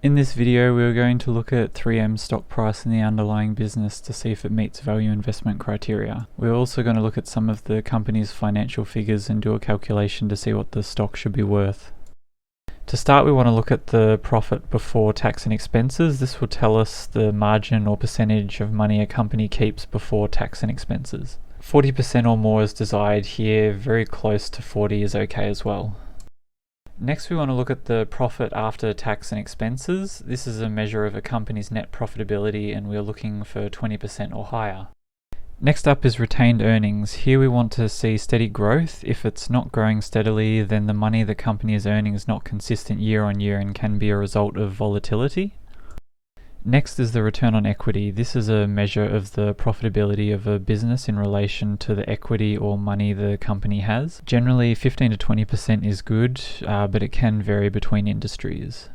In this video, we're going to look at 3M's stock price and the underlying business to see if it meets value investment criteria. We're also going to look at some of the company's financial figures and do a calculation to see what the stock should be worth. To start, we want to look at the profit before tax and expenses. This will tell us the margin or percentage of money a company keeps before tax and expenses. 40% or more is desired here, very close to 40 is okay as well. Next, we want to look at the profit after tax and expenses. This is a measure of a company's net profitability and we're looking for 20% or higher. Next up is retained earnings. Here we want to see steady growth. If it's not growing steadily, then the money the company is earning is not consistent year on year and can be a result of volatility. Next is the return on equity. This is a measure of the profitability of a business in relation to the equity or money the company has. Generally, 15 to 20% is good, but it can vary between industries.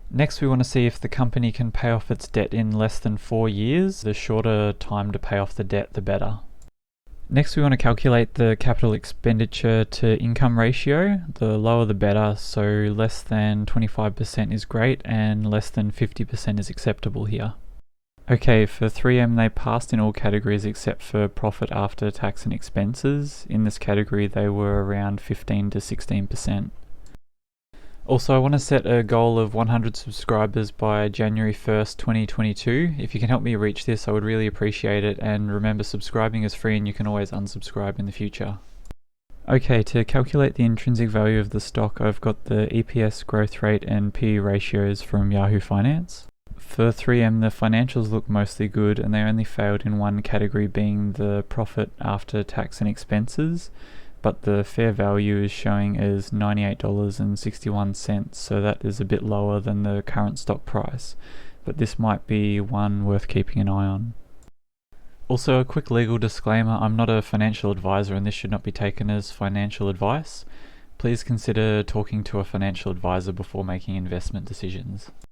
Next, we want to see if the company can pay off its debt in less than 4 years. The shorter time to pay off the debt, the better. Next, we want to calculate the capital expenditure to income ratio. The lower the better, so less than 25% is great and less than 50% is acceptable here. Okay, for 3M they passed in all categories except for profit after tax and expenses. In this category they were around 15 to 16%. Also, I want to set a goal of 100 subscribers by January 1st, 2022. If you can help me reach this, I would really appreciate it. And remember, subscribing is free and you can always unsubscribe in the future. Okay, to calculate the intrinsic value of the stock, I've got the EPS growth rate and PE ratios from Yahoo Finance. For 3M, the financials look mostly good and they only failed in one category, being the profit after tax and expenses. But the fair value is showing as $98.61, so that is a bit lower than the current stock price, but this might be one worth keeping an eye on. Also, a quick legal disclaimer, I'm not a financial advisor and this should not be taken as financial advice. Please consider talking to a financial advisor before making investment decisions.